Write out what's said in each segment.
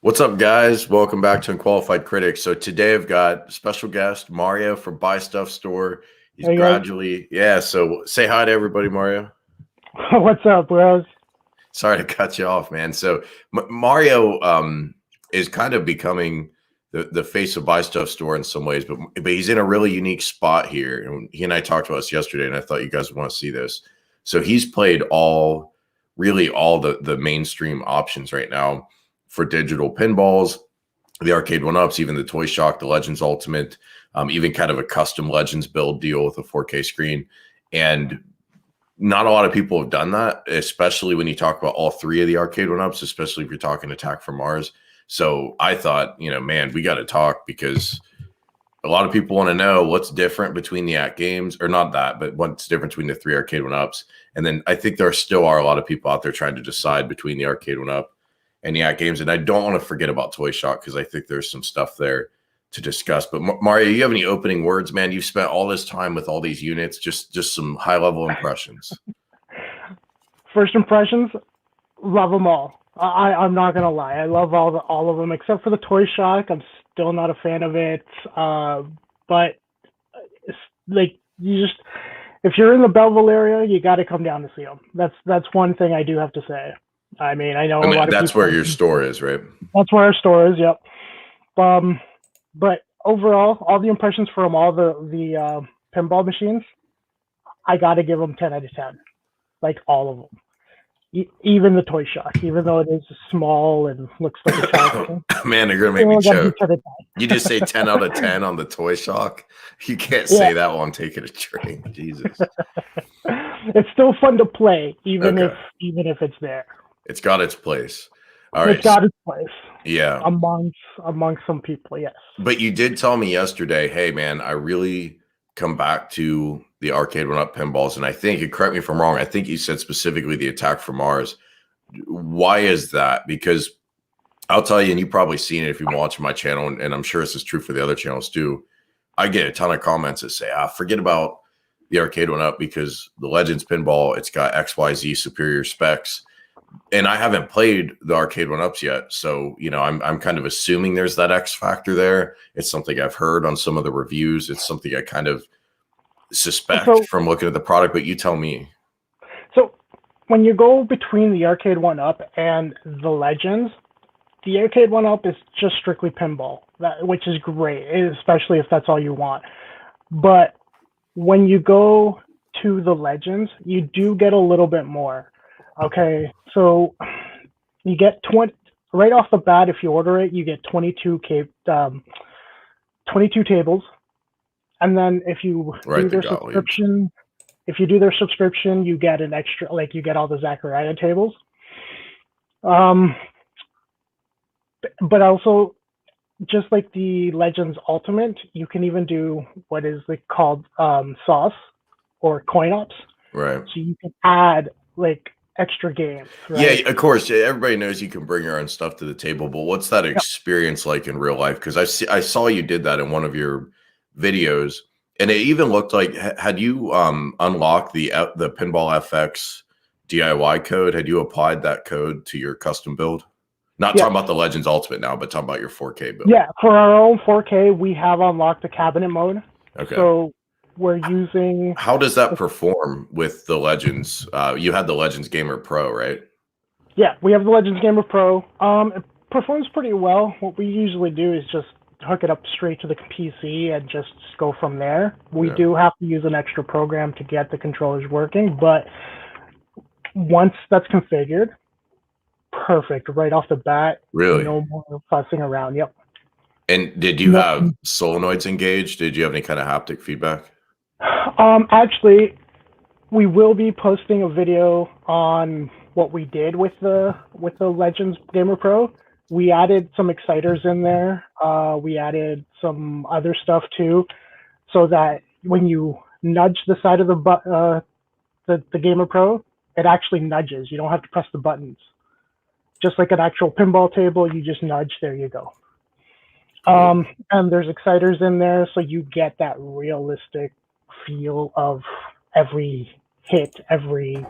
What's up, guys? Welcome back to Unqualified Critics. So today I've got special guest Mario from BuyStuffStore. He's Hey guys, gradually, yeah. So say hi to everybody, Mario. what's up, bros? Sorry to cut you off, man. So Mario is kind of becoming the face of BuyStuffStore in some ways, but he's in a really unique spot here. And he and I talked about this yesterday, and I thought you guys would want to see this. So he's played really all the mainstream options right now for digital pinballs, the arcade one-ups, even the Toyshock, the Legends Ultimate, even kind of a custom Legends build deal with a 4K screen. And not a lot of people have done that, especially when you talk about all three of the arcade one-ups, especially if you're talking Attack from Mars. So I thought, man, we got to talk because a lot of people want to know what's different between the at games, or not that, but what's different between the three arcade one-ups. And then I think there still are a lot of people out there trying to decide between the arcade one-up and the at games. And I don't want to forget about Toyshock because I think there's some stuff there to discuss. But Mario, you have any opening words, man? You've spent all this time with all these units. Just some high level impressions. First impressions, love them all. I'm not gonna lie, I love all of them except for the Toyshock. I'm still not a fan of it. But it's like if you're in the Belleville area, you got to come down to see them. That's one thing I do have to say. I mean, I know a lot of that's people, where your store is, right? That's where our store is. Yep. But overall, all the impressions from all the pinball machines, I got to give them 10 out of 10. Like all of them. Even the Toyshock, even though it is small and looks like a child. Man, you're gonna make me choke. You just say 10 out of 10 on the Toyshock. You can't say that while I'm taking a drink. Jesus. It's still fun to play, even if it's there. It's got its place. All right. It's got its place. Yeah. Amongst some people, yes. But you did tell me yesterday, hey man, I really come back to the arcade one-up pinballs, and I think, and correct me if I'm wrong, I think you said specifically the Attack from Mars. Why is that? Because I'll tell you, and you've probably seen it if you watch my channel, and I'm sure this is true for the other channels too. I get a ton of comments that say, forget about the arcade one-up because the Legends pinball, it's got XYZ superior specs. And I haven't played the arcade one-ups yet. So, I'm kind of assuming there's that X factor there. It's something I've heard on some of the reviews. It's something I kind of suspect from looking at the product, but you tell me. So when you go between the arcade one-up and the Legends, the arcade one-up is just strictly pinball, which is great, especially if that's all you want. But when you go to the Legends, you do get a little bit more. Okay, so you get 20 right off the bat. If you order it, you get 22 tables, and then if you do their subscription, you get an extra, like you get all the Zachariah tables. But also, just like the Legends Ultimate, you can even do what is called sauce or coin ops. Right. So you can add extra games, right? Yeah, of course. Everybody knows you can bring your own stuff to the table, but what's that experience like in real life? Because I saw you did that in one of your videos, and it even looked like, had you unlocked the Pinball FX DIY code? Had you applied that code to your custom build? Not talking about the Legends Ultimate now, but talking about your 4K build. Yeah, for our own 4K, we have unlocked the cabinet mode. Okay. So we're using. How does that perform with the Legends? You had the Legends Gamer Pro, right? Yeah, we have the Legends Gamer Pro. It performs pretty well. What we usually do is just hook it up straight to the PC and just go from there. We do have to use an extra program to get the controllers working, but once that's configured, perfect right off the bat. Really? No more fussing around. Yep. And did you have solenoids engaged? Did you have any kind of haptic feedback? Actually, we will be posting a video on what we did with the Legends Gamer Pro. We added some exciters in there. We added some other stuff too, so that when you nudge the side of the Gamer Pro, it actually nudges. You don't have to press the buttons. Just like an actual pinball table, you just nudge. There you go. And there's exciters in there, so you get that realistic feel of every hit, every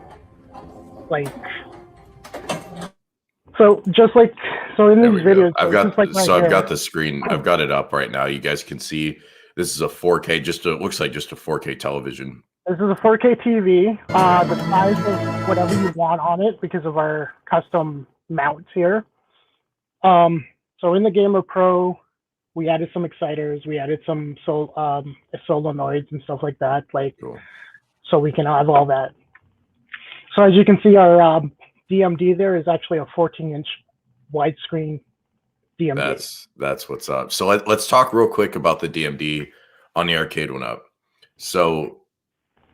So just like in There these we go. videos, I've just got like right I've here. got the screen. I've got it up right now. You guys can see this is a 4K. It looks like just a 4K television. This is a 4K TV. The size of whatever you want on it because of our custom mounts here. So in the Gamer Pro, we added some exciters. We added some solenoids and stuff like that, Cool. so we can have all that. So as you can see, our DMD there is actually a 14-inch widescreen DMD. That's what's up. So let's talk real quick about the DMD on the arcade one up. So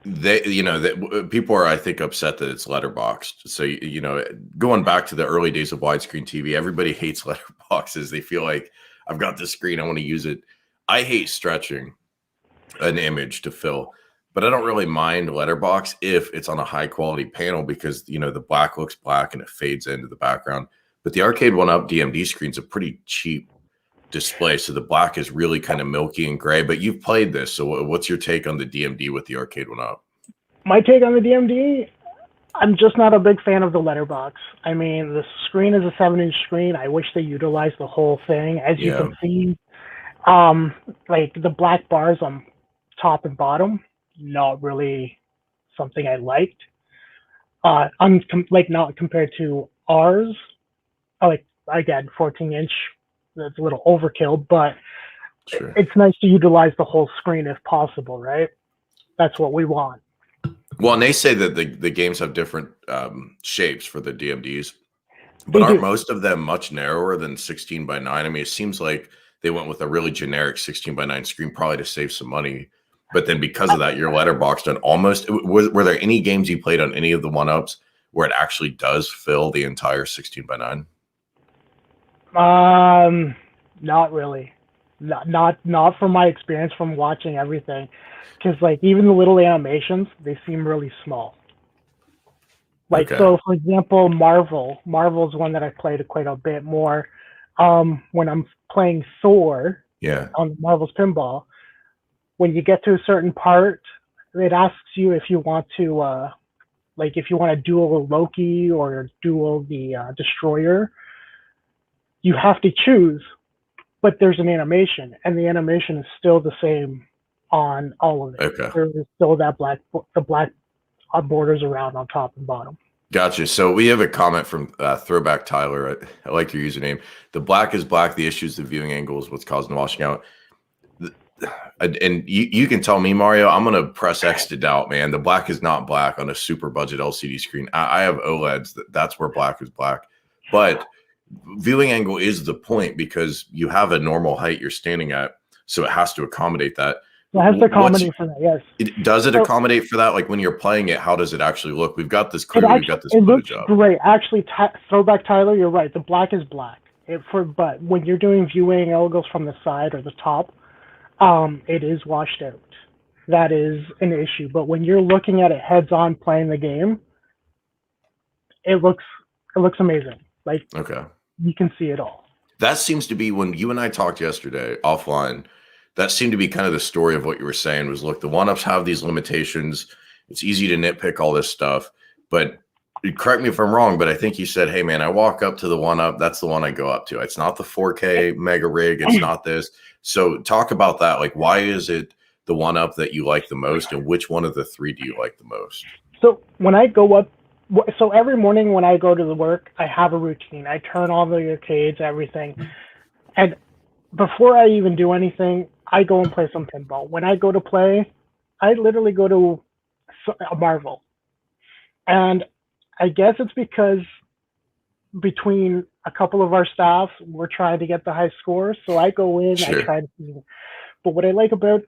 people are, I think, upset that it's letterboxed. So going back to the early days of widescreen TV, everybody hates letterboxes. They feel like I've got this screen, I want to use it. I hate stretching an image to fill, but I don't really mind letterbox if it's on a high quality panel because the black looks black and it fades into the background. But the arcade one up DMD screen's a pretty cheap display, so the black is really kind of milky and gray. But you've played this, so what's your take on the DMD with the arcade one up? My take on the DMD, I'm just not a big fan of the letterbox. I mean, the screen is a 7-inch screen. I wish they utilized the whole thing. As you can see, like the black bars on top and bottom, not really something I liked. Not compared to ours. Like again, 14-inch, that's a little overkill, but sure, it's nice to utilize the whole screen if possible, right? That's what we want. Well, and they say that the games have different shapes for the DMDs, but aren't most of them much narrower than 16 by 9? I mean, it seems like they went with a really generic 16 by 9 screen, probably to save some money. But then because of that, you're letterboxed on almost. Were there any games you played on any of the one-ups where it actually does fill the entire 16 by 9? Not really. Not from my experience from watching everything. Because like even the little animations, they seem really small. Like so for example, Marvel's one that I played quite a bit more. When I'm playing Thor on Marvel's Pinball, when you get to a certain part, it asks you if you want to duel Loki or duel the Destroyer. You have to choose, but there's an animation, and the animation is still the same on all of it. Okay. There's still the black borders around on top and bottom. Gotcha. So we have a comment from Throwback Tyler. I like your username. The black is black. The issue is the viewing angle is what's causing the washing out. And you can tell me, Mario, I'm going to press X to doubt, man. The black is not black on a super budget LCD screen. I have OLEDs. That's where black is black. But viewing angle is the point because you have a normal height you're standing at. So it has to accommodate that. It has to accommodate for that, yes. Does it accommodate for that? Like when you're playing it, how does it actually look? We've got this clear. We've got this footage up. It looks great. Actually, Throwback Tyler, you're right. The black is black. But when you're doing viewing angles from the side or the top, it is washed out. That is an issue. But when you're looking at it heads on playing the game, it looks amazing. Like you can see it all. That seems to be when you and I talked yesterday offline. That seemed to be kind of the story of what you were saying was, look, the one-ups have these limitations. It's easy to nitpick all this stuff, but correct me if I'm wrong, but I think you said, hey man, I walk up to the one-up. That's the one I go up to. It's not the 4K mega rig. It's not this. So talk about that. Like, why is it the one-up that you like the most, and which one of the three do you like the most? So when I go up, so every morning when I go to the work, I have a routine. I turn on the arcades, everything. And before I even do anything, I go and play some pinball. When I go to play, I literally go to a Marvel. And I guess it's because between a couple of our staff, we're trying to get the high scores. So I go in, I try to see. But what I like about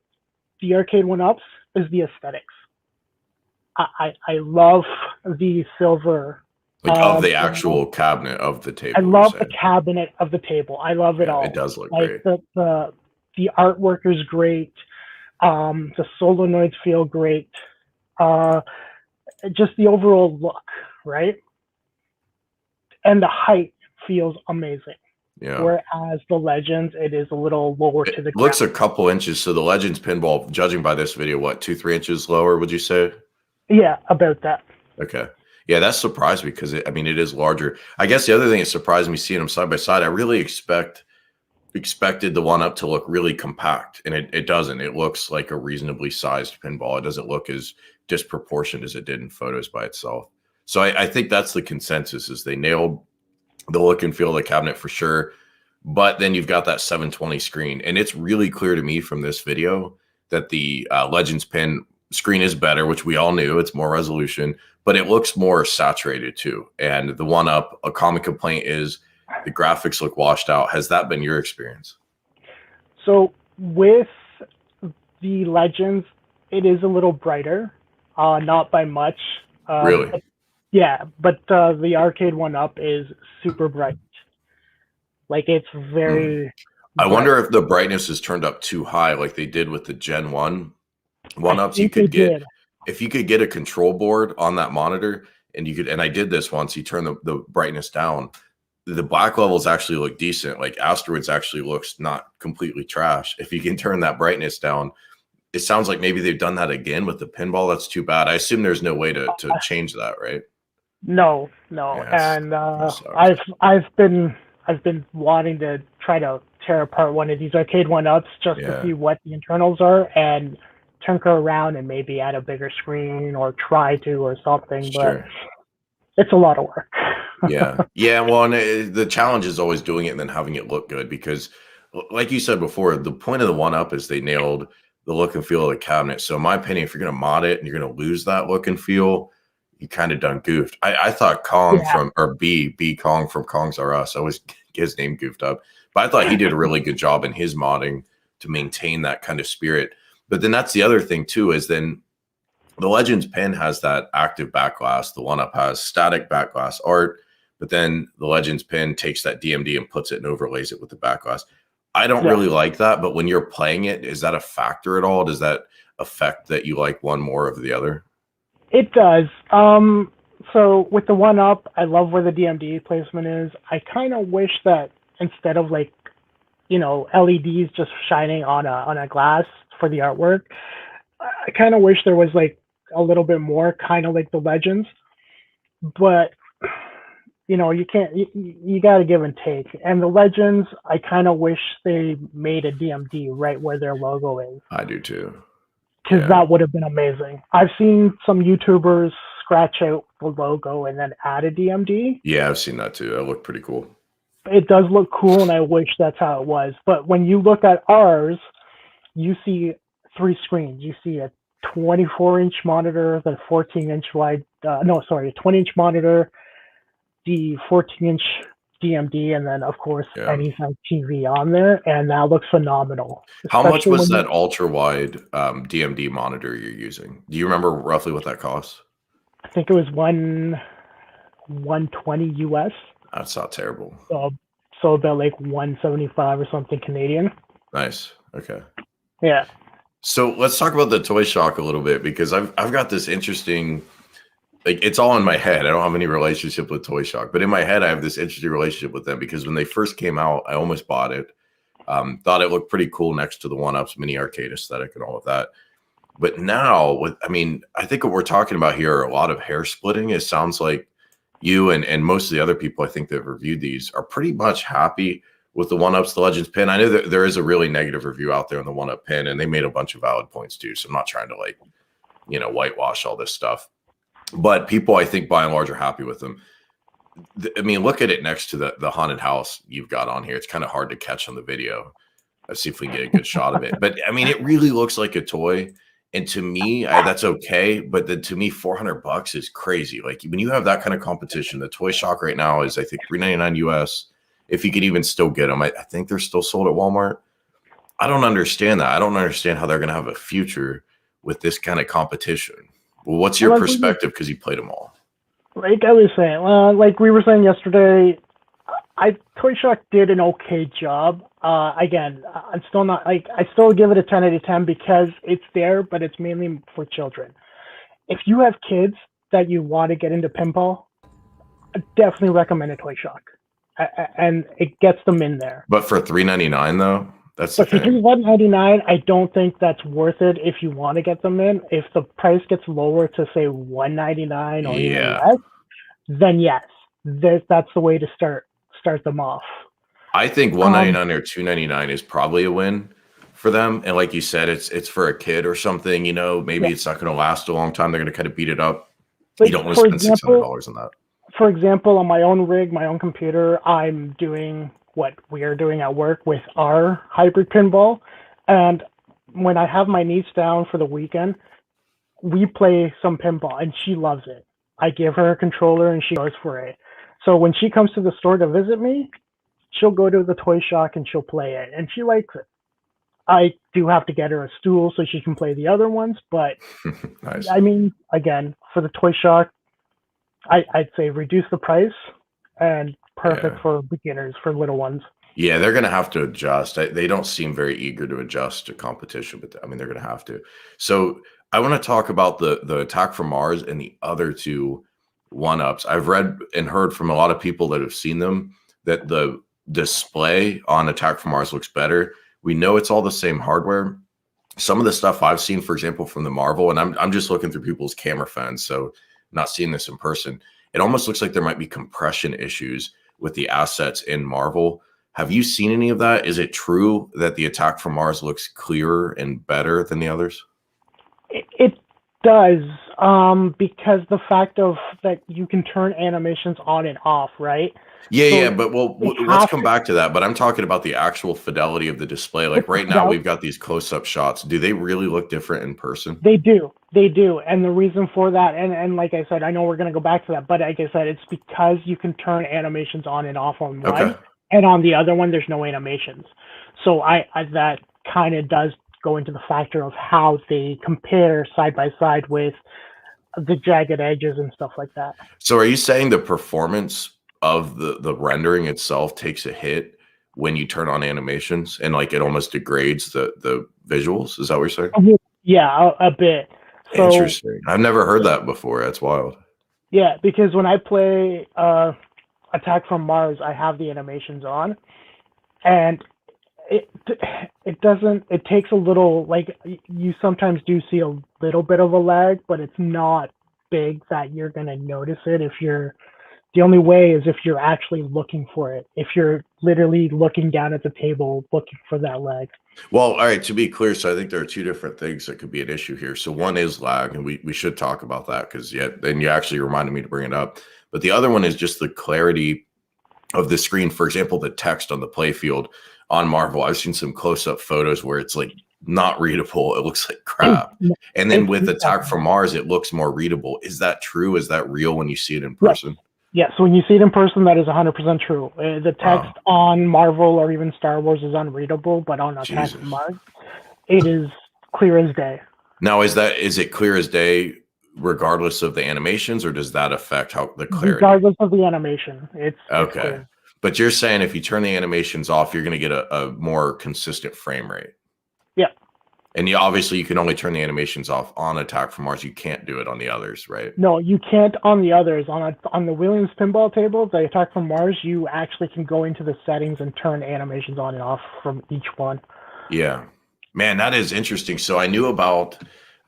the arcade one-ups is the aesthetics. I love the silver. Like of the actual cabinet of the table. I love the cabinet of the table. I love it all. It does look like great. The artwork is great. The solenoids feel great. Just the overall look, right? And the height feels amazing. Yeah. Whereas the Legends, it is a little lower to the ground. Looks a couple inches. So the Legends pinball, judging by this video, what, 2-3 inches lower, would you say? Yeah, about that. Okay. Yeah, that surprised me because I mean, it is larger. I guess the other thing that surprised me seeing them side by side, I really expected the one up to look really compact, and it doesn't. It looks like a reasonably sized pinball. It doesn't look as disproportionate as it did in photos by itself. So I think that's the consensus, is they nailed the look and feel of the cabinet for sure. But then you've got that 720 screen, and it's really clear to me from this video that the Legends Pin screen is better, which we all knew. It's more resolution, but it looks more saturated too. And the one up, a common complaint is the graphics look washed out. Has that been your experience? So with the Legends, it is a little brighter, not by much. Really? But the arcade one up is super bright. Like, it's very. I wonder if the brightness is turned up too high, like they did with the Gen 1 one-ups. You could get, if you could get a control board on that monitor, and you could, and I did this once, you turn the brightness down, the black levels actually look decent. Like Asteroids actually looks not completely trash. If you can turn that brightness down, it sounds like maybe they've done that again with the Pinball. That's too bad. I assume there's no way to change that, right? No. Yeah, and I've been wanting to try to tear apart one of these arcade one-ups just to see what the internals are and tinker around and maybe add a bigger screen or try to or something. But it's a lot of work. Yeah. Well, and the challenge is always doing it and then having it look good, because like you said before, the point of the one-up is they nailed the look and feel of the cabinet. So in my opinion, if you're going to mod it and you're going to lose that look and feel, you kind of done goofed. I thought Kong B Kong from Kong's R Us, I always get his name goofed up, but I thought he did a really good job in his modding to maintain that kind of spirit. But then that's the other thing too, is then the Legends Pin has that active backglass. The one up has static backglass art, but then the Legends Pin takes that DMD and puts it and overlays it with the backglass. I don't really like that, but when you're playing it, is that a factor at all? Does that affect that you like one more over the other? It does. So with the one up, I love where the DMD placement is. I kind of wish that instead of like, LEDs just shining on a glass for the artwork, I kind of wish there was like a little bit more, kind of like the Legends. But you can't. You got to give and take. And the Legends, I kind of wish they made a DMD right where their logo is. I do too. Because that would have been amazing. I've seen some YouTubers scratch out the logo and then add a DMD. Yeah, I've seen that too. That looked pretty cool. It does look cool, and I wish that's how it was. But when you look at ours, you see 3 screens. You see a 24-inch monitor, the 14-inch wide. A 20-inch monitor, the 14-inch DMD, and then of course anytime TV on there, and that looks phenomenal. How much was that ultra wide DMD monitor you're using? Do you remember roughly what that cost? I think it was $120 US. That's not terrible. So about like 175 or something Canadian. Nice. Okay. Yeah. So let's talk about the Toyshock a little bit, because I've got this interesting, like, it's all in my head. I don't have any relationship with Toyshock, but in my head, I have this interesting relationship with them, because when they first came out, I almost bought it. Thought it looked pretty cool next to the one-ups, mini arcade aesthetic and all of that. But now, I think what we're talking about here are a lot of hair splitting. It sounds like you and most of the other people I think that have reviewed these are pretty much happy with the one-ups, the Legends Pin. I know that there is a really negative review out there on the one-up pin, and they made a bunch of valid points too. So I'm not trying to whitewash all this stuff. But people, I think, by and large, are happy with them. Look at it next to the haunted house you've got on here. It's kind of hard to catch on the video. Let's see if we can get a good shot of it. But it really looks like a toy. And to me, that's okay. But then to me, $400 is crazy. Like, when you have that kind of competition, the Toyshock right now is, I think, $399 US. If you could even still get them, I think they're still sold at Walmart. I don't understand that. I don't understand how they're going to have a future with this kind of competition. Well, what's your perspective? Because you played them all. Like I was saying, like we were saying yesterday, Toyshock did an okay job. Again, I'm still not I still give it a 10 out of 10 because it's there, but it's mainly for children. If you have kids that you want to get into pinball, I definitely recommend a Toyshock, and it gets them in there. But for $399 though, that's but for $399, I don't think that's worth it. If you want to get them in, if the price gets lower to say $199 or even less, then yes, that's the way to start them off. I think $199 or $299 is probably a win for them. And like you said, it's for a kid or something. You know, maybe it's not going to last a long time. They're going to kind of beat it up. But you don't want to spend $600 on that. For example, on my own rig, my own computer, I'm doing what we are doing at work with our hybrid pinball. And when I have my niece down for the weekend, we play some pinball, and she loves it. I give her a controller, and she goes for it. So when she comes to the store to visit me, she'll go to the Toyshock and she'll play it, and she likes it. I do have to get her a stool so she can play the other ones, but nice. I mean, again, for the Toyshock, I'd say reduce the price and perfect for beginners, for little ones. Yeah, they're going to have to adjust. They don't seem very eager to adjust to competition, but I mean, they're going to have to. So I want to talk about the Attack from Mars and the other two one-ups. I've read and heard from a lot of people that have seen them that the display on Attack from Mars looks better. We know it's all the same hardware. Some of the stuff I've seen, for example, from the Marvel, and I'm just looking through people's camera fans, so not seeing this in person. It almost looks like there might be compression issues with the assets in Marvel. Have you seen any of that? Is it true that the Attack from Mars looks clearer and better than the others? It does, because the fact of that you can turn animations on and off, right? Yeah, but let's come back to that. But I'm talking about the actual fidelity of the display. Like right now, we've got these close-up shots. Do they really look different in person? They do. And the reason for that, and like I said, I know we're going to go back to that, but like I said, it's because you can turn animations on and off on one, and on the other one, there's no animations. So that kind of does go into the factor of how they compare side by side with the jagged edges and stuff like that. So are you saying the performance of the rendering itself takes a hit when you turn on animations, and like it almost degrades the visuals? Is that what you're saying? Yeah, a bit. So, interesting. I've never heard that before. That's wild. Yeah, because when I play Attack from Mars, I have the animations on, and it takes a little, like, you sometimes do see a little bit of a lag, but it's not big that you're going to notice it. The only way is if you're actually looking for it. If you're literally looking down at the table, looking for that lag. Well, all right, to be clear, so I think there are two different things that could be an issue here. So one is lag, and we should talk about that because then you actually reminded me to bring it up. But the other one is just the clarity of the screen. For example, the text on the playfield on Marvel. I've seen some close-up photos where it's like not readable. It looks like crap. And then with Attack from Mars, it looks more readable. Is that true? Is that real when you see it in person? Yeah, so when you see it in person, that is 100% true. The text on Marvel or even Star Wars is unreadable, but on Attack from Mars, it is clear as day. Now, is it clear as day regardless of the animations, or does that affect how the clarity? Regardless of the animation, it's okay. It's clear. But you're saying if you turn the animations off, you're going to get a more consistent frame rate. Yeah. And you can only turn the animations off on Attack from Mars. You can't do it on the others, right? No, you can't on the others. On the Williams pinball table, the Attack from Mars, you actually can go into the settings and turn animations on and off from each one. Yeah. Man, that is interesting. So I knew about,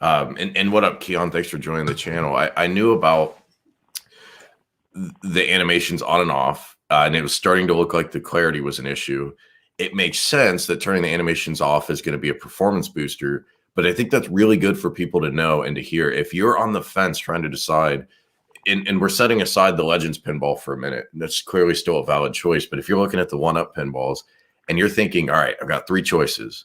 and what up, Keon? Thanks for joining the channel. I knew about the animations on and off, and it was starting to look like the clarity was an issue. It makes sense that turning the animations off is going to be a performance booster, but I think that's really good for people to know and to hear. If you're on the fence trying to decide, and we're setting aside the Legends pinball for a minute, that's clearly still a valid choice, but if you're looking at the one-up pinballs and you're thinking, all right, I've got three choices.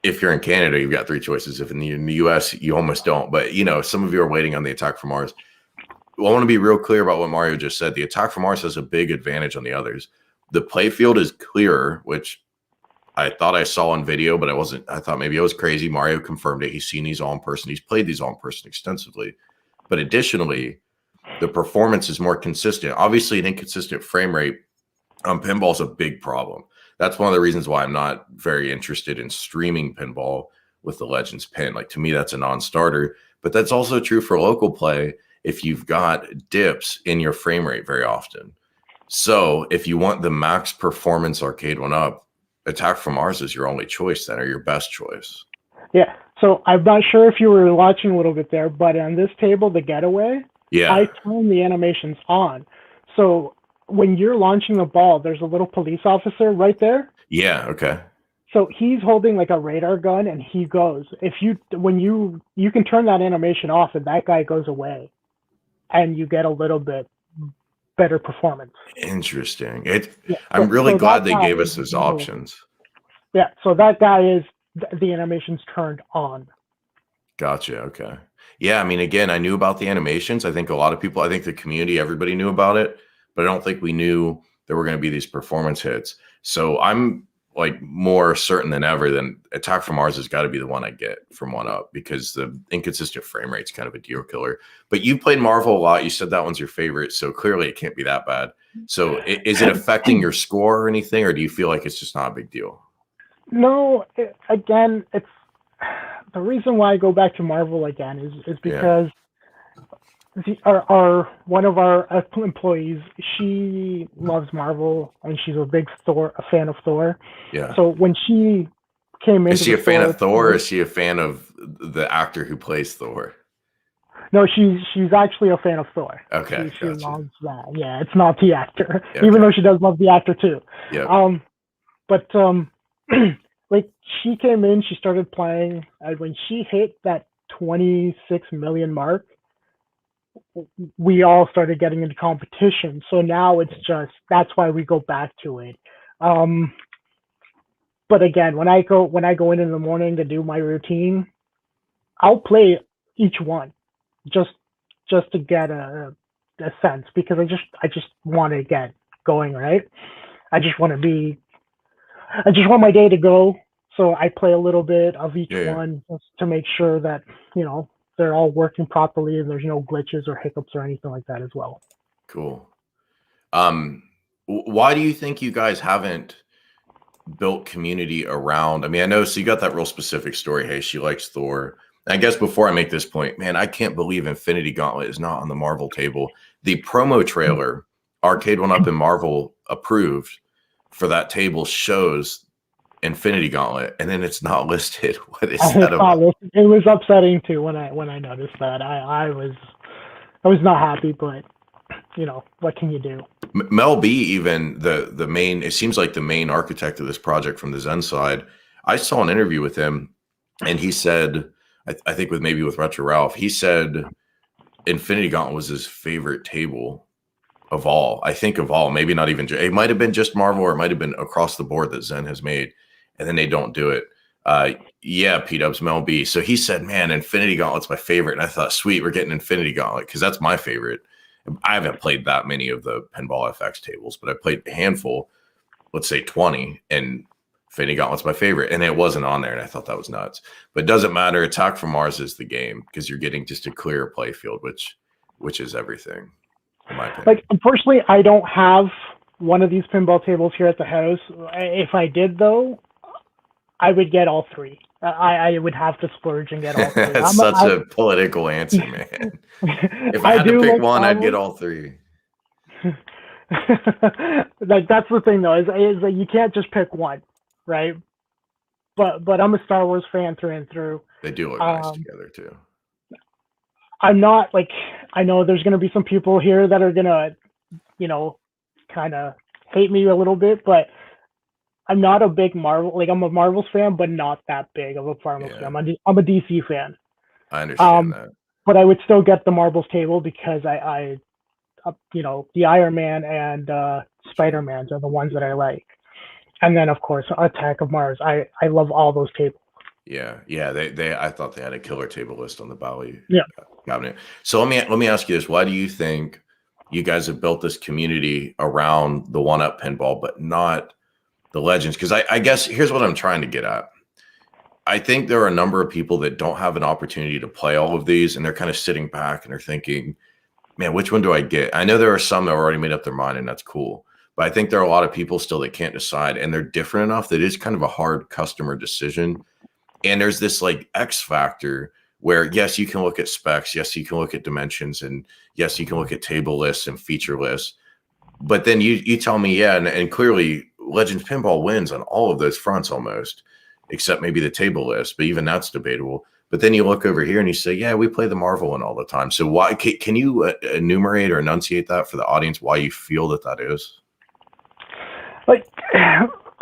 If you're in Canada, you've got three choices. If in the US, you almost don't, but some of you are waiting on the Attack from Mars. Well, I want to be real clear about what Mario just said. The Attack from Mars has a big advantage on the others. The playfield is clearer, which I thought I saw on video, but I thought maybe I was crazy. Mario confirmed it. He's seen these all in person. He's played these all in person extensively. But additionally, the performance is more consistent. Obviously, an inconsistent frame rate on pinball is a big problem. That's one of the reasons why I'm not very interested in streaming pinball with the Legends pin. Like, to me, that's a non-starter. But that's also true for local play if you've got dips in your frame rate very often. So if you want the max performance arcade one up, Attack from Mars is your only choice then, or your best choice. Yeah. So I'm not sure if you were watching a little bit there, but on this table, the Getaway, Yeah. I turn the animations on. So when you're launching the ball, there's a little police officer right there. Yeah. Okay. So he's holding like a radar gun, and he goes. If you when you can turn that animation off, and that guy goes away, and you get a little bit better performance. Interesting. Yeah. I'm really So glad that they guy gave us is those options. yeah. So that guy is the animations turned on. Gotcha. Okay. Yeah. I mean, again, I knew about the animations. I think a lot of people, I think the community, everybody knew about it, but I don't think we knew there were going to be these performance hits. So I'm like more certain than ever than Attack from Mars has got to be the one I get from One Up, because the inconsistent frame rate's kind of a deal killer. But you played Marvel a lot. You said that one's your favorite. So clearly it can't be that bad. So is it affecting your score or anything, or do you feel like it's just not a big deal? No, again, it's the reason why I go back to Marvel again is because our one of our employees, she loves Marvel, and she's a big a fan of Thor. Yeah. So when she came into Is she the a fan store, of Thor, or is she a fan of the actor who plays Thor? no, she's actually a fan of Thor. Okay, She gotcha. loves that. Yeah, it's not the actor, Okay. even though she does love the actor too. Yeah. But like she came in, she started playing, and when she hit that 26 million mark, we all started getting into competition. So now it's just that's why we go back to it. But again, when I go in the morning to do my routine, I'll play each one just to get a sense, because I just want to get going, right? I just want my day to go. So I play a little bit of each one just to make sure that, they're all working properly and there's no glitches or hiccups or anything like that as well. Cool. Why do you think you guys haven't built community around? I mean, I know, so you got that real specific story. Hey, she likes Thor. And I guess before I make this point, man, I can't believe Infinity Gauntlet is not on the Marvel table. The promo trailer, Arcade One Up and Marvel approved for that table, shows Infinity Gauntlet, and then it's not listed. What is that about? It was upsetting too when I noticed that. I was not happy, but what can you do? Mel B, even the main, it seems like the main architect of this project from the Zen side, I saw an interview with him, and he said, I think with Retro Ralph, he said Infinity Gauntlet was his favorite table of all. I think of all, maybe not even, it might have been just Marvel, or it might have been across the board that Zen has made, and then they don't do it. Yeah, P-Dubs, Mel B. So he said, man, Infinity Gauntlet's my favorite. And I thought, sweet, we're getting Infinity Gauntlet, because that's my favorite. I haven't played that many of the Pinball FX tables, but I played a handful, let's say 20, and Infinity Gauntlet's my favorite. And it wasn't on there, and I thought that was nuts. But it doesn't matter. Attack from Mars is the game, because you're getting just a clearer play field, which is everything, in my opinion. Like, unfortunately, I don't have one of these pinball tables here at the house. If I did, though, I would get all three. I would have to splurge and get all three. That's such a political answer, man. If I had to pick one, I'd get all three. Like, that's the thing, though, is that you can't just pick one, right? But I'm a Star Wars fan through and through. They do look nice together too. I'm not like, I know there's going to be some people here that are going to, kind of hate me a little bit, but I'm not a big Marvel, like I'm a Marvels fan, but not that big of a Marvels fan. I'm a DC fan. I understand that. But I would still get the Marvels table because I the Iron Man and Spider-Mans are the ones that I like. And then, of course, Attack of Mars. I love all those tables. Yeah. I thought they had a killer table list on the Bali cabinet. So let me ask you this: why do you think you guys have built this community around the One Up pinball, but not the Legends? Because I guess here's what I'm trying to get at. I think there are a number of people that don't have an opportunity to play all of these, and they're kind of sitting back and they're thinking, man, which one do I get? I know there are some that already made up their mind, and that's cool. But I think there are a lot of people still that can't decide, and they're different enough that it's kind of a hard customer decision. And there's this like X factor where, yes, you can look at specs. Yes, you can look at dimensions. And yes, you can look at table lists and feature lists. But then you tell me, yeah, and clearly Legends Pinball wins on all of those fronts almost, except maybe the table list. But even that's debatable. But then you look over here and you say, yeah, we play the Marvel one all the time. So why can you enumerate or enunciate that for the audience, why you feel that is? Like,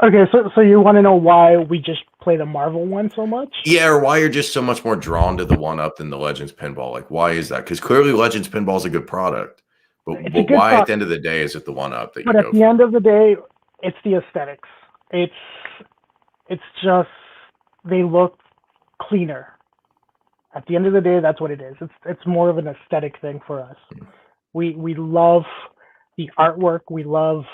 okay, so you want to know why we just play the Marvel one so much? Yeah, or why you're just so much more drawn to the one-up than the Legends Pinball. Like, why is that? Because clearly Legends Pinball is a good product. But why at the end of the day is it the one-up that you go for? But at the end of the day, it's the aesthetics. It's just, they look cleaner. At the end of the day, that's what it is. It's more of an aesthetic thing for us. We love the artwork. We love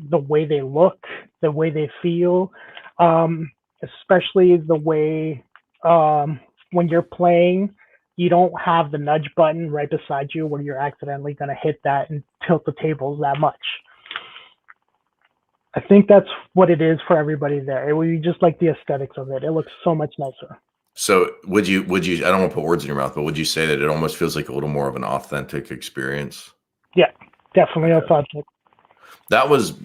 the way they look, the way they feel, especially the way when you're playing, you don't have the nudge button right beside you where you're accidentally going to hit that and tilt the tables that much. I think that's what it is for everybody there. We just like the aesthetics of it. It looks so much nicer. So would you, I don't want to put words in your mouth, but would you say that it almost feels like a little more of an authentic experience? Yeah, definitely authentic. That was,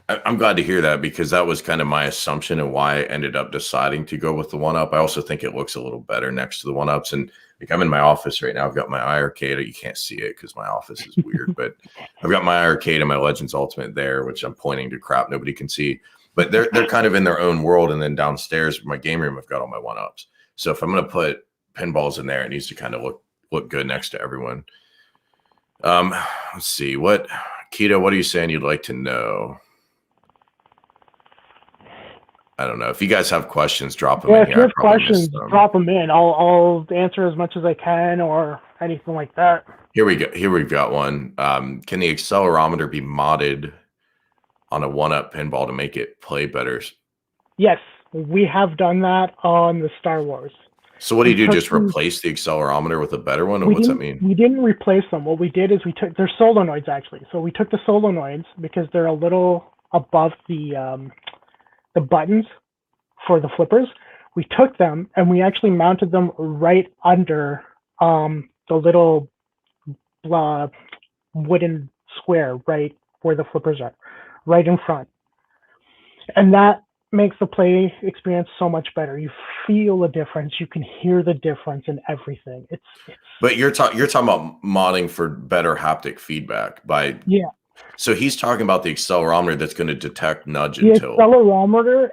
I'm glad to hear that, because that was kind of my assumption and why I ended up deciding to go with the one-up. I also think it looks a little better next to the one-ups. And like, I'm in my office right now. I've got my iArcade. You can't see it because my office is weird, but I've got my iArcade and my Legends Ultimate there, which I'm pointing to crap nobody can see. But they're kind of in their own world. And then downstairs, my game room, I've got all my one-ups. So if I'm going to put pinballs in there, it needs to kind of look good next to everyone. Let's see. Keto, what are you saying you'd like to know? I don't know. If you guys have questions, drop them in here. If you have questions, drop them in. I'll answer as much as I can or anything like that. Here we go. Here we've got one. Can the accelerometer be modded on a one-up pinball to make it play better? Yes, we have done that on the Star Wars. So what do you do? Just replace the accelerometer with a better one? Or what's that mean? We didn't replace them. What we did is they're solenoids actually. So we took the solenoids because they're a little above the buttons for the flippers. We took them and we actually mounted them right under the little wooden square right where the flippers are, right in front. And that makes the play experience so much better. You feel the difference. You can hear the difference in everything. But you're talking about modding for better haptic feedback yeah. So he's talking about the accelerometer that's going to detect nudge and tilt. The accelerometer,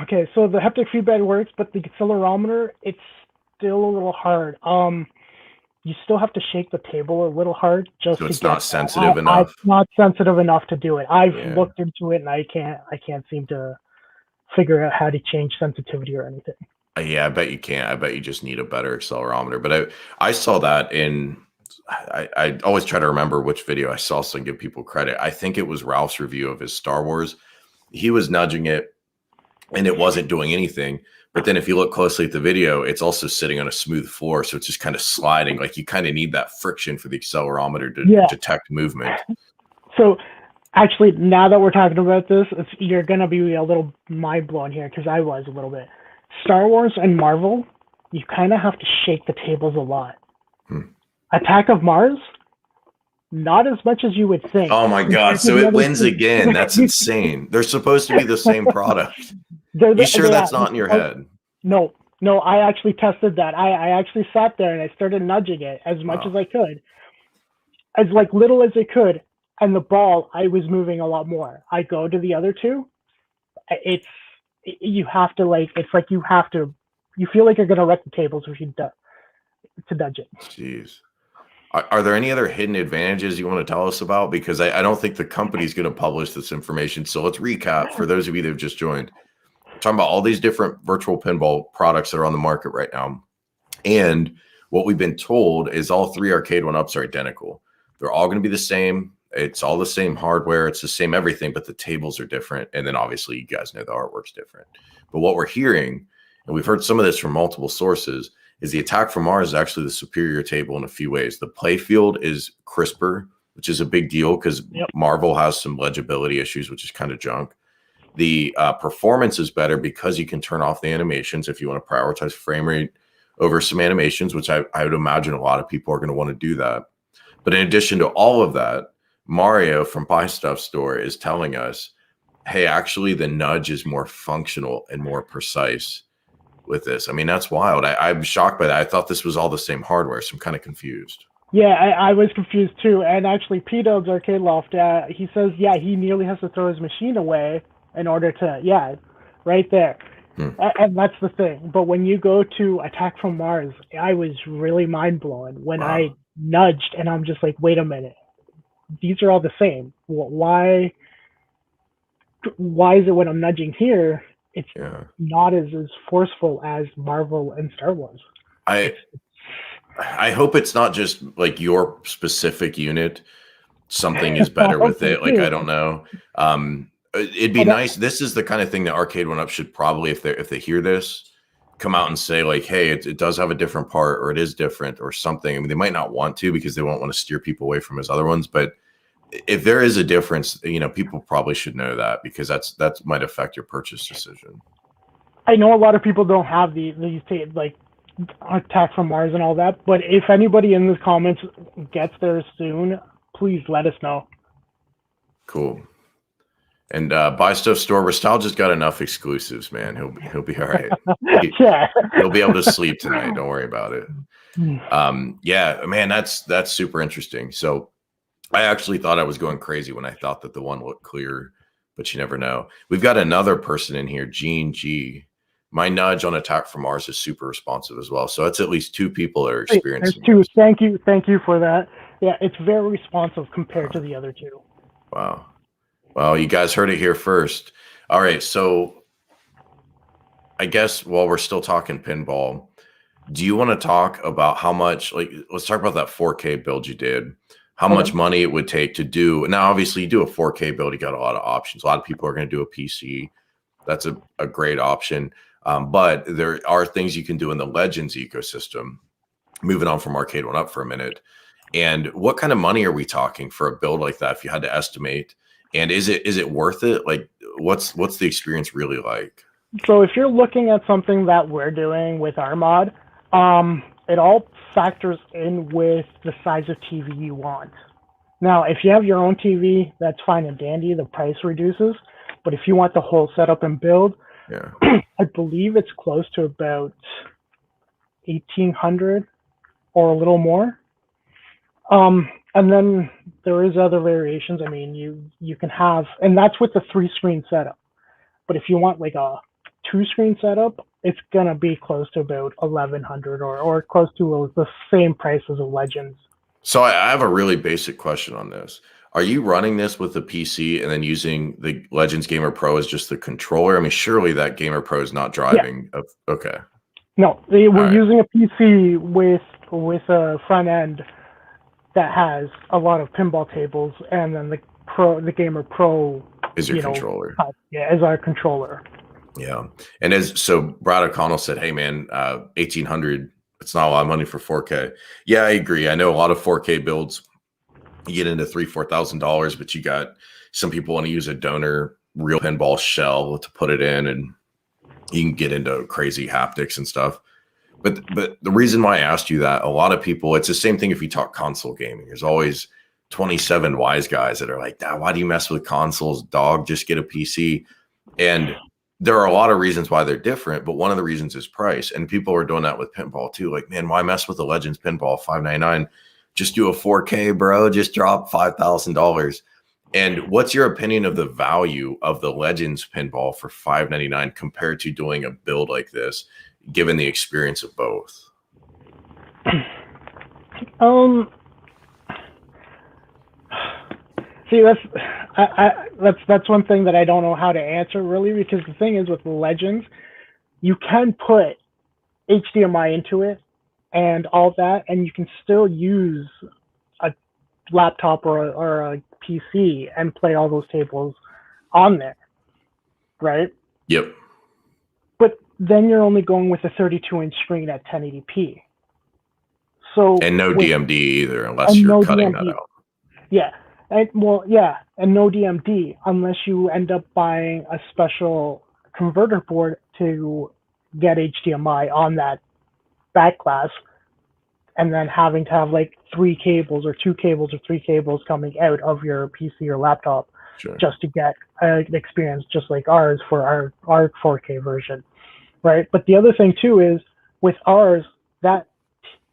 okay. So the haptic feedback works, but the accelerometer, it's still a little hard. You still have to shake the table a little hard just so it's not sensitive enough. It's not sensitive enough to do it. I've looked into it and I can't seem to figure out how to change sensitivity or anything. Yeah, I bet you can't. I bet you just need a better accelerometer. But I saw that in. I always try to remember which video I saw so I can give people credit. I think it was Ralph's review of his Star Wars. He was nudging it and it wasn't doing anything. But then if you look closely at the video, it's also sitting on a smooth floor. So it's just kind of sliding. Like you kind of need that friction for the accelerometer to detect movement. So actually, now that we're talking about this, you're going to be a little mind blown here because I was a little bit. Star Wars and Marvel, you kind of have to shake the tables a lot. Attack of Mars, not as much as you would think. Oh my God. So it wins again. That's insane. They're supposed to be the same product. You sure that's not in your head? No, I actually tested that. I actually sat there and I started nudging it as much as I could, as like little as it could. And the ball, I was moving a lot more. I go to the other two. You have to you feel like you're going to wreck the tables if you to nudge it. Jeez. Are there any other hidden advantages you want to tell us about? Because I don't think the company's going to publish this information. So let's recap for those of you that have just joined. We're talking about all these different virtual pinball products that are on the market right now. And what we've been told is all three arcade one-ups are identical. They're all going to be the same. It's all the same hardware. It's the same everything, but the tables are different. And then obviously you guys know the artwork's different. But what we're hearing, and we've heard some of this from multiple sources, is the Attack from Mars is actually the superior table in a few ways. The play field is crisper, which is a big deal because Marvel has some legibility issues, which is kind of junk. The performance is better because you can turn off the animations if you want to prioritize frame rate over some animations, which I would imagine a lot of people are going to want to do that. But in addition to all of that, Mario from BuyStuffStore is telling us, hey, actually the nudge is more functional and more precise. with this. I mean, that's wild. I'm shocked by that. I thought this was all the same hardware, so I'm kind of confused. Yeah, I was confused too. And actually, P-Dub's Arcade Loft, he says, yeah, he nearly has to throw his machine away in order to, yeah, right there. And that's the thing. But when you go to Attack from Mars, I was really mind-blown when I nudged, and I'm just like, wait a minute. These are all the same. Why is it when I'm nudging here, it's not as forceful as Marvel and Star Wars? I hope it's not just like your specific unit. Something is better with it. Like, I don't know. It'd be nice. This is the kind of thing that Arcade 1-Up should probably, if they hear this, come out and say like, hey, it does have a different part, or it is different, or something. I mean, they might not want to because they won't want to steer people away from his other ones. But if there is a difference, people probably should know that, because that might affect your purchase decision. I know a lot of people don't have these like Attack from Mars and all that, but if anybody in the comments gets theirs soon, please let us know. Cool. And BuyStuffStore, Rastal just got enough exclusives, man. He'll be all right. He'll be able to sleep tonight. Don't worry about it. Yeah, man, that's super interesting. So I actually thought I was going crazy when I thought that the one looked clear, but you never know. We've got another person in here, Gene G. My nudge on Attack from Mars is super responsive as well. So that's at least 2 people that are experiencing it. There's 2. Thank you for that. Yeah, it's very responsive compared to the other 2. Wow. Well, you guys heard it here first. All right, so I guess while we're still talking pinball, do you want to talk about how much, like, let's talk about that 4K build you did, how much money it would take to do. Now, obviously, you do a 4K build, you got a lot of options. A lot of people are going to do a PC. That's a great option. But there are things you can do in the Legends ecosystem. Moving on from Arcade 1-Up for a minute. And what kind of money are we talking for a build like that, if you had to estimate? And is it worth it? Like, what's the experience really like? So if you're looking at something that we're doing with our mod, it all factors in with the size of TV you want. Now, if you have your own TV, that's fine and dandy. The price reduces. But if you want the whole setup and build, I believe it's close to about $1,800 or a little more. And then there is other variations. I mean, you can have, and that's with the 3-screen setup. But if you want like a 2-screen setup, it's gonna be close to about $1,100 or close to the same price as a Legends. So I have a really basic question on this. Are you running this with the PC and then using the Legends Gamer Pro as just the controller? I mean, surely that Gamer Pro is not driving. Okay. No, we're using a PC with a front end that has a lot of pinball tables, and then the Gamer Pro is your controller. Is our controller. Yeah, and so Brad O'Connell said, "Hey man, $1,800. It's not a lot of money for 4K." Yeah, I agree. I know a lot of 4K builds, you get into $3,000-$4,000, but you got some people want to use a donor real pinball shell to put it in, and you can get into crazy haptics and stuff. But the reason why I asked you that, a lot of people, it's the same thing if you talk console gaming. There's always 27 wise guys that are like, why do you mess with consoles, dog? Just get a PC. And there are a lot of reasons why they're different, but one of the reasons is price. And people are doing that with pinball too. Like, man, why mess with the Legends pinball, $599? Just do a 4K, bro. Just drop $5,000. And what's your opinion of the value of the Legends pinball for $599 compared to doing a build like this, given the experience of both? See, that's one thing that I don't know how to answer really, because the thing is with the Legends, you can put HDMI into it and all that, and you can still use a laptop or a PC and play all those tables on there, right? Yep. But then you're only going with a 32-inch screen at 1080p. So and no DMD either, unless you're cutting that out. Yeah. And no DMD unless you end up buying a special converter board to get HDMI on that back glass, and then having to have like 3 cables or 2 cables or 3 cables coming out of your PC or laptop just to get an experience just like ours for our 4K version, right? But the other thing too is with ours, that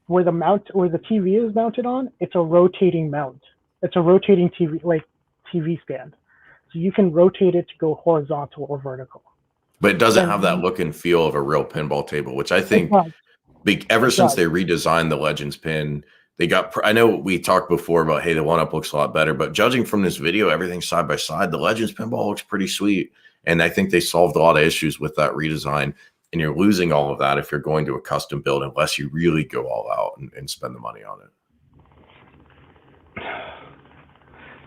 where the TV is mounted on, it's a rotating mount. It's a rotating TV stand. So you can rotate it to go horizontal or vertical. But it doesn't have that look and feel of a real pinball table, which I think ever since they redesigned the Legends pin, they got, I know we talked before about, hey, the one-up looks a lot better, but judging from this video, everything side by side, the Legends pinball looks pretty sweet. And I think they solved a lot of issues with that redesign. And you're losing all of that if you're going to a custom build, unless you really go all out and spend the money on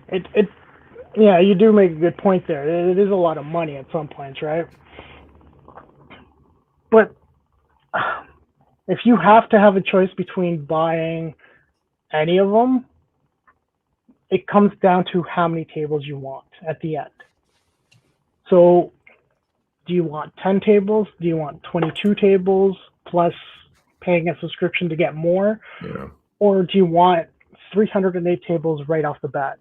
it. Yeah, you do make a good point there. It is a lot of money at some points, right? But if you have to have a choice between buying any of them, it comes down to how many tables you want at the end. So do you want 10 tables? Do you want 22 tables plus paying a subscription to get more? Yeah. Or do you want 308 tables right off the bat?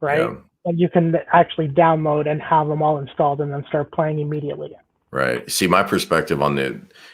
Right? Yeah. And you can actually download and have them all installed and then start playing immediately. Right. See, my perspective on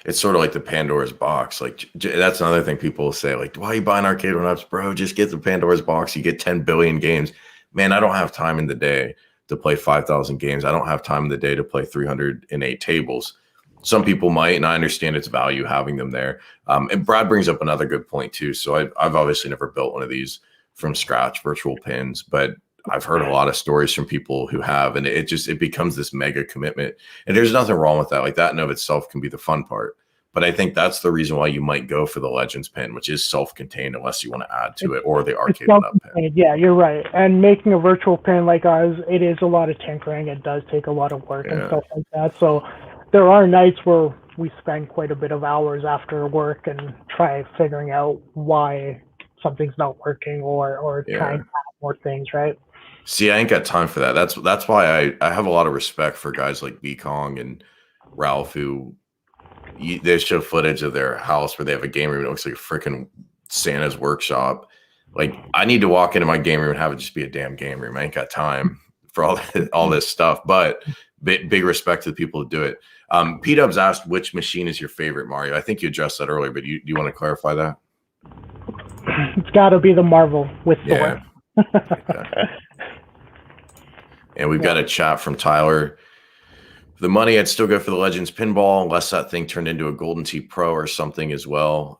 it's sort of like the Pandora's box. Like, that's another thing people will say, like, why are you buying arcade one-ups, bro? Just get the Pandora's box. You get 10 billion games. Man, I don't have time in the day to play 5,000 games. I don't have time in the day to play 308 tables. Some people might, and I understand its value having them there. And Brad brings up another good point too. So I've obviously never built one of these from scratch, virtual pins, but I've heard a lot of stories from people who have, and it becomes this mega commitment. And there's nothing wrong with that. Like, that in of itself can be the fun part. But I think that's the reason why you might go for the Legends pin, which is self-contained, unless you want to add to it, or the arcade one-up pin. Yeah, you're right. And making a virtual pin like ours, it is a lot of tinkering. It does take a lot of work and stuff like that. So there are nights where we spend quite a bit of hours after work and try figuring out why something's not working or trying to add more things, right? See, I ain't got time for that. That's why I have a lot of respect for guys like B Kong and Ralph, who they show footage of their house where they have a game room. It looks like a freaking Santa's workshop. Like, I need to walk into my game room and have it just be a damn game room. I ain't got time for all this stuff, but big respect to the people who do it. P-Dubs asked, which machine is your favorite, Mario? I think you addressed that earlier, but do you want to clarify that? It's got to be the Marvel with Thor. And we've got a chat from Tyler. The money, I'd still go for the Legends pinball, unless that thing turned into a Golden Tee Pro or something as well.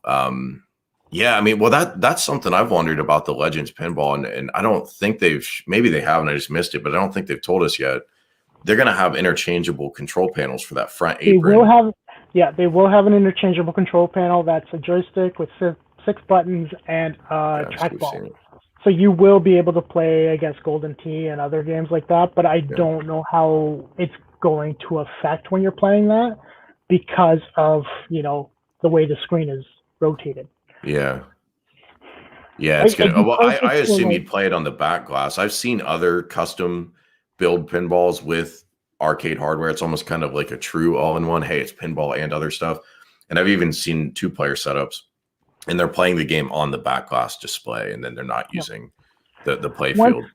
Yeah, I mean, well, that's something I've wondered about the Legends pinball, and I don't think maybe they haven't, I just missed it, but I don't think they've told us yet. They're going to have interchangeable control panels for that front apron. They will have an interchangeable control panel that's a joystick with 6 buttons and trackball. So you will be able to play, I guess, Golden Tee and other games like that, but I don't know how it's going to affect when you're playing that because of, the way the screen is rotated. Yeah, it's good. Well, I assume you'd play it on the back glass. I've seen other custom build pinballs with arcade hardware. It's almost kind of like a true all-in-one. Hey, it's pinball and other stuff. And I've even seen 2-player setups, and they're playing the game on the back glass display, and then they're not using the play field.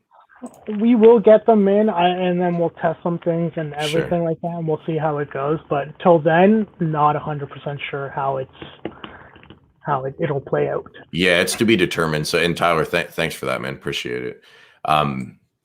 We will get them in, and then we'll test some things and everything like that, and we'll see how it goes. But till then, not 100% sure how it'll play out. Yeah, it's to be determined. So, and Tyler, thanks for that, man. Appreciate it.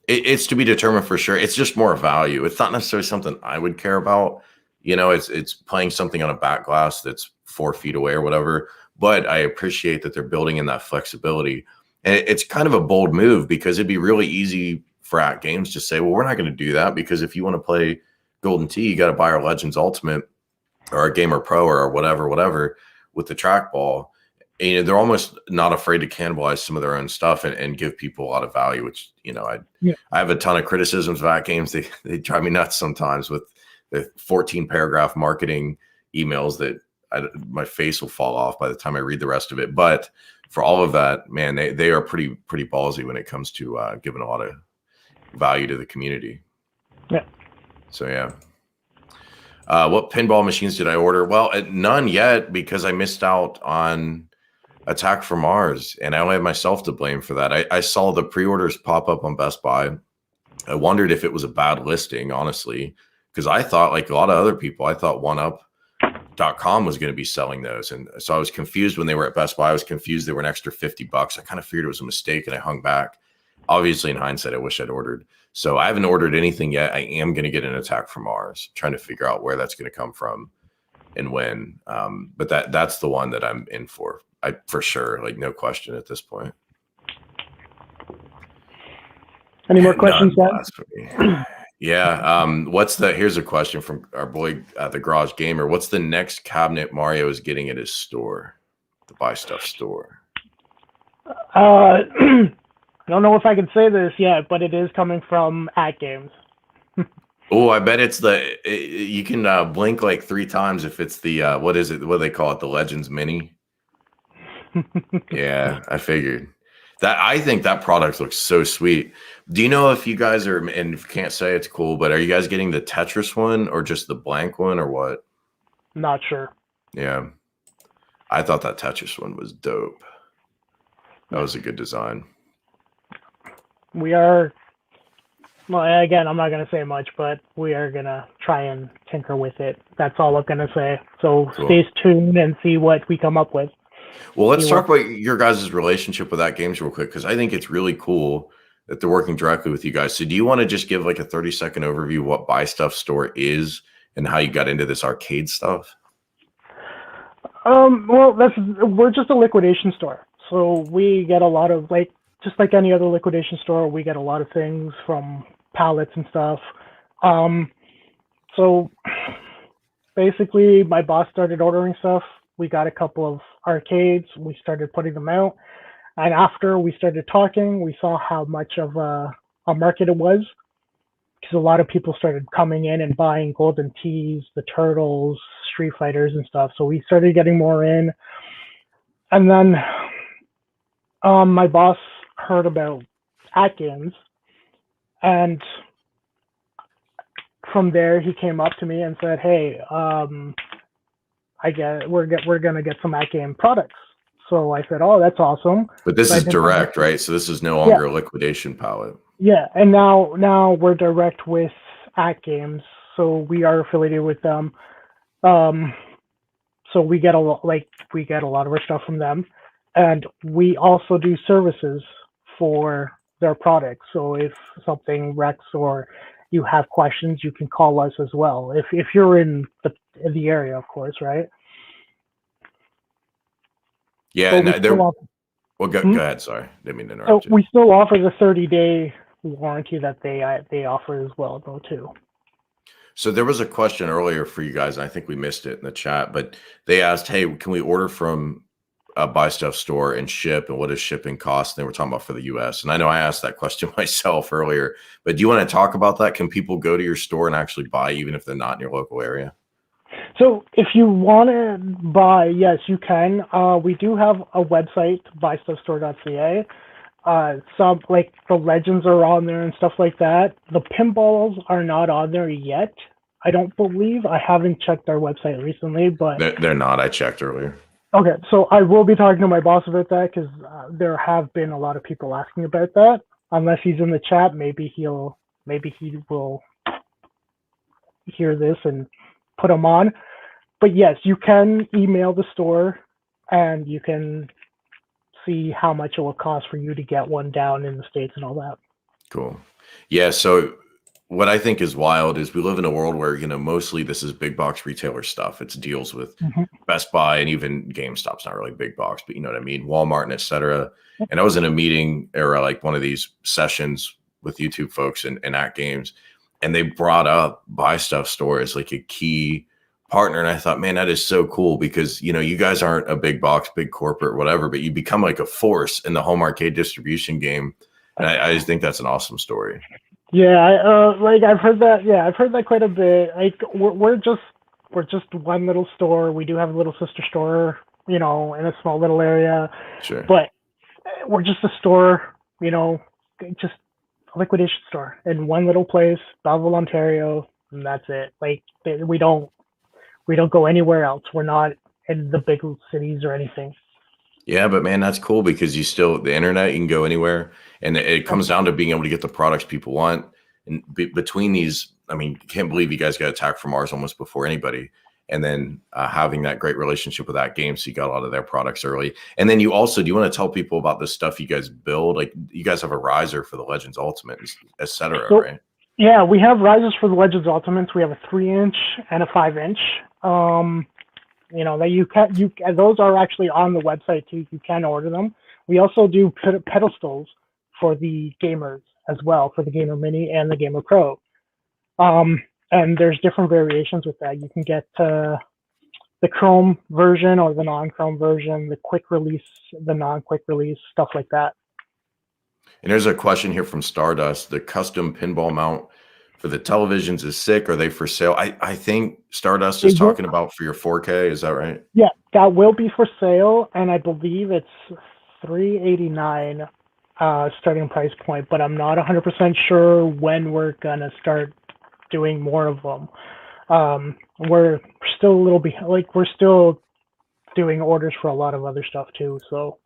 It's to be determined for sure. It's just more value. It's not necessarily something I would care about. It's playing something on a back glass that's 4 feet away or whatever. But I appreciate that they're building in that flexibility. And it's kind of a bold move, because it'd be really easy for At Games to say, well, we're not going to do that, because if you want to play Golden Tee, you got to buy our Legends Ultimate or our Gamer Pro or whatever with the trackball. And they're almost not afraid to cannibalize some of their own stuff and give people a lot of value, which, I have a ton of criticisms of At Games. They drive me nuts sometimes with the 14-paragraph marketing emails that my face will fall off by the time I read the rest of it. But for all of that, man, they are pretty ballsy when it comes to giving a lot of value to the community. Yeah. So, yeah. What pinball machines did I order? Well, none yet, because I missed out on Attack from Mars, and I only have myself to blame for that. I saw the pre-orders pop up on Best Buy. I wondered if it was a bad listing, honestly, because I thought, like a lot of other people, I thought OneUp.com was going to be selling those. And so I was confused when they were at Best Buy. I was confused they were an extra $50. I kind of figured it was a mistake and I hung back. Obviously, in hindsight, I wish I'd ordered. So I haven't ordered anything yet. I am going to get an Attack from Mars, trying to figure out where that's going to come from and when. But that's the one that I'm in for. For sure, like no question at this point. Any more questions, Dan? Yeah. Here's a question from our boy, the Garage Gamer. What's the next cabinet Mario is getting at his store, the BuyStuffStore? I don't know if I can say this yet, but it is coming from At Games. Oh, I bet it's you can blink like 3 times if it's the, what is it? What do they call it? The Legends Mini? Yeah, I figured. I think that product looks so sweet. Do you know if you guys are, and if you can't say it's cool, but are you guys getting the Tetris one or just the blank one or what? Not sure. Yeah. I thought that Tetris one was dope. That was a good design. We are, well, again, I'm not going to say much, but we are going to try and tinker with it. That's all I'm going to say. So cool. Stay tuned and see what we come up with. Well, let's talk about your guys' relationship with At Games real quick, because I think it's really cool that they're working directly with you guys. So do you want to just give like a 30-second overview of what BuyStuffStore is and how you got into this arcade stuff? Well, we're just a liquidation store. So we get a lot of, like, just like any other liquidation store, we get a lot of things from pallets and stuff. So basically my boss started ordering stuff. We got a couple of arcades. We started putting them out. And after we started talking, we saw how much of a market it was, because a lot of people started coming in and buying Golden Tees, the Turtles, Street Fighters and stuff. So we started getting more in. And then my boss heard about At Games, and from there he came up to me and said, "Hey, we're gonna get some At Game products." So I said, "Oh, that's awesome." But this is direct, right? So this is no longer a liquidation pallet. Yeah, and now we're direct with At Games, so we are affiliated with them. So we get a lot of our stuff from them, and we also do services for their products. So if something wrecks or you have questions, you can call us as well. If you're in the area, of course, right? Yeah, well, go ahead. Sorry, didn't mean to interrupt you. We still offer the 30-day warranty that they offer as well, though, too. So there was a question earlier for you guys, and I think we missed it in the chat, but they asked, "Hey, can we order from a BuyStuffStore and ship, and what does shipping cost?" And they were talking about for the US. And I know I asked that question myself earlier, but do you want to talk about that? Can people go to your store and actually buy even if they're not in your local area? So if you want to buy, yes, you can. We do have a website, BuyStuffStore.ca. Some, like, the Legends are on there and stuff like that. The Pinballs are not on there yet, I don't believe. I haven't checked our website recently, but they're not. I checked earlier. Okay, so I will be talking to my boss about that, because there have been a lot of people asking about that. Unless he's in the chat, maybe he will hear this and put them on. But yes, you can email the store and you can see how much it will cost for you to get one down in the States and all that. Cool. Yeah, so what I think is wild is we live in a world where, mostly this is big box retailer stuff. It's deals with Best Buy, and even GameStop's not really big box, but you know what I mean? Walmart and et cetera. And I was in a meeting or like one of these sessions with YouTube folks and At Games, and they brought up BuyStuffStore as like a key partner. And I thought, man, that is so cool, because, you guys aren't a big box, big corporate, whatever, but you become like a force in the home arcade distribution game. And I just think that's an awesome story. Yeah, I've heard that. Yeah, I've heard that quite a bit. Like, we're just one little store. We do have a little sister store, in a small little area. Sure. But we're just a store, just a liquidation store in one little place, Belleville, Ontario, and that's it. Like, we don't go anywhere else. We're not in the big cities or anything. Yeah, but man, that's cool, because the internet, you can go anywhere, and it comes down to being able to get the products people want. And between these I mean, can't believe you guys got attacked from Mars almost before anybody. And then having that great relationship with that game, so you got a lot of their products early. And then you also, do you want to tell people about the stuff you guys build? Like, you guys have a riser for the Legends Ultimate, etc., So, right? yeah, we have risers for the Legends Ultimates. We have a 3-inch and a 5-inch. You know, that those are actually on the website too. You can order them. We also do pedestals for the gamers as well, for the Gamer Mini and the Gamer Pro. And there's different variations with that. You can get the Chrome version or the non-Chrome version, the quick release, the non-quick release, stuff like that. And there's a question here from Stardust. The custom pinball mount for the televisions is sick. Are they for sale? I think Stardust is talking about for your 4K. Is that right? Yeah, that will be for sale, and I believe it's $389 starting price point. But I'm not 100% sure when we're gonna start doing more of them. We're still a little behind. Like, we're still doing orders for a lot of other stuff too. So.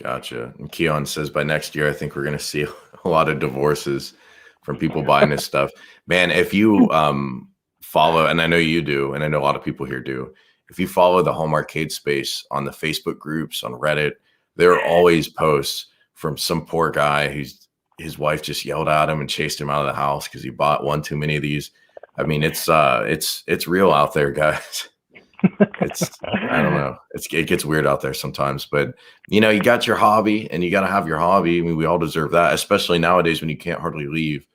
Gotcha. And Keon says by next year, I think we're going to see a lot of divorces from people buying this stuff. Man, if you follow, and I know you do, and I know a lot of people here do, if you follow the home arcade space on the Facebook groups, on Reddit, there are always posts from some poor guy his wife just yelled at him and chased him out of the house because he bought one too many of these. I mean, it's real out there, guys. I don't know. It gets weird out there sometimes, but you know, you got your hobby and you got to have your hobby. I mean, we all deserve that, especially nowadays when you can't hardly leave.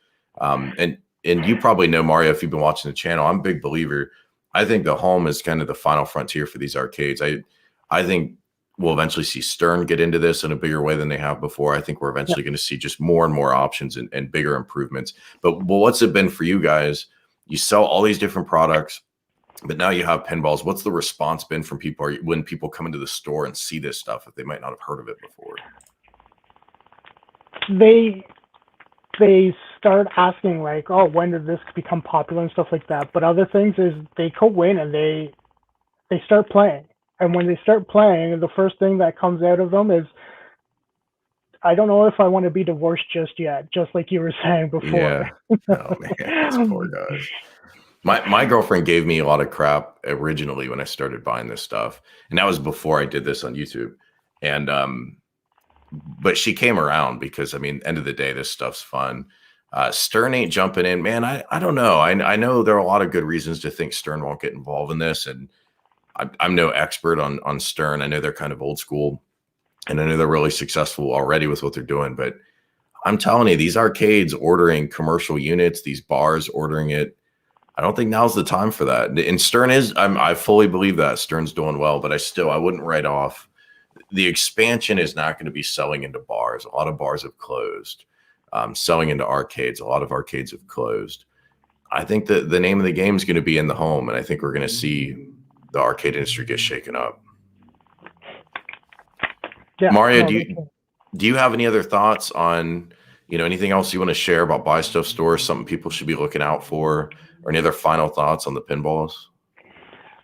And you probably know, Mario, if you've been watching the channel, I'm a big believer. I think the home is kind of the final frontier for these arcades. I think we'll eventually see Stern get into this in a bigger way than they have before. I think we're eventually going to see just more and more options and bigger improvements. But what's it been for you guys? You sell all these different products, but now you have pinballs. What's the response been from people when people come into the store and see this stuff if they might not have heard of it before? They start asking like, oh, when did this become popular and stuff like that. But other things is they go in and they start playing. And when they start playing, the first thing that comes out of them is, I don't know if I want to be divorced just yet, just like you were saying before. Yeah. Oh man, those poor guys. My girlfriend gave me a lot of crap originally when I started buying this stuff. And that was before I did this on YouTube. And but she came around because, I mean, end of the day, this stuff's fun. Stern ain't jumping in, man. I don't know. I know there are a lot of good reasons to think Stern won't get involved in this. And I'm no expert on Stern. I know they're kind of old school, and I know they're really successful already with what they're doing. But I'm telling you, these arcades ordering commercial units, these bars ordering it, I don't think now's the time for that. And Stern is, I fully believe that Stern's doing well, but I wouldn't write off. The expansion is not going to be selling into bars. A lot of bars have closed. Selling into arcades, a lot of arcades have closed. I think that the name of the game is going to be in the home, and I think we're going to see the arcade industry get shaken up. Yeah, Mario, do you have any other thoughts on, you know, anything else you want to share about BuyStuffStore, something people should be looking out for, or any other final thoughts on the pinballs?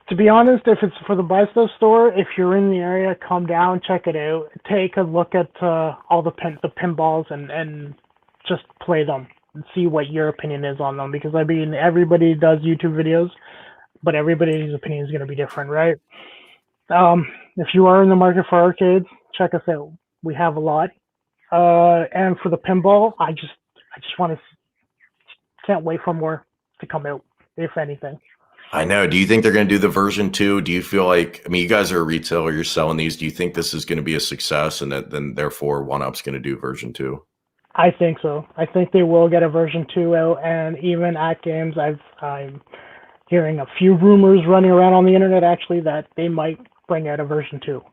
To be honest, if it's for the BuyStuffStore, if you're in the area, come down, check it out, take a look at all the pinballs and just play them and see what your opinion is on them. Because I mean, everybody does YouTube videos, but everybody's opinion is going to be different, right? If you are in the market for arcades, check us out. We have a lot. And for the pinball, I just can't wait for more to come out, if anything. I know. Do you think they're going to do the version 2? Do you feel like, I mean, you guys are a retailer, you're selling these. Do you think this is going to be a success and that then therefore 1UP's going to do version 2? I think so. I think they will get a version 2 out, and even at games, I'm hearing a few rumors running around on the internet actually that they might bring out a version 2.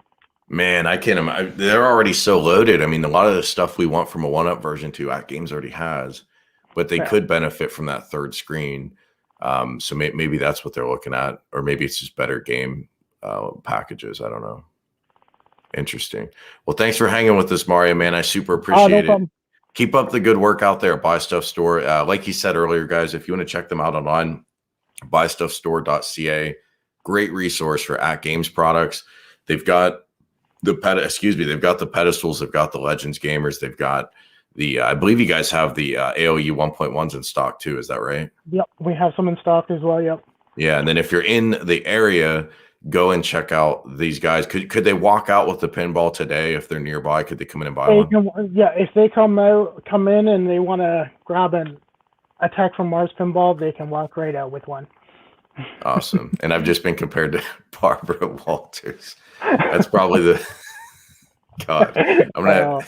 Man, I can't imagine. They're already so loaded. I mean, a lot of the stuff we want from a 1UP version 2 at games already has, but they could benefit from that third screen. So maybe that's what they're looking at, or maybe it's just better game packages. I don't know. Interesting. Well, thanks for hanging with us, Mario, man. I super appreciate it. Keep up the good work out there at BuyStuffStore. Like you said earlier, guys, if you want to check them out online, BuyStuffStore.ca. Great resource for at games products. They've got they've got the pedestals, they've got the Legends gamers, they've got I believe you guys have the AOU 1.1s in stock too. Is that right? Yep, we have some in stock as well. Yep. Yeah, and then if you're in the area, go and check out these guys. Could they walk out with the pinball today if they're nearby? Could they come in and buy one? Yeah, if they come in and they want to grab an Attack from Mars pinball, they can walk right out with one. Awesome. And I've just been compared to Barbara Walters. That's probably the God. I'm gonna.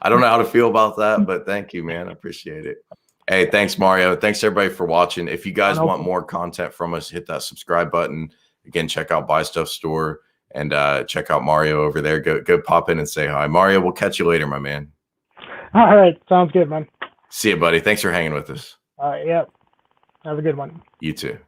I don't know how to feel about that, but thank you, man. I appreciate it. Hey, thanks, Mario. Thanks everybody for watching. If you guys want more content from us, hit that subscribe button. Again, check out BuyStuffStore and check out Mario over there. Go pop in and say hi. Mario, we'll catch you later, my man. All right. Sounds good, man. See you, buddy. Thanks for hanging with us. Yep. Have a good one. You too.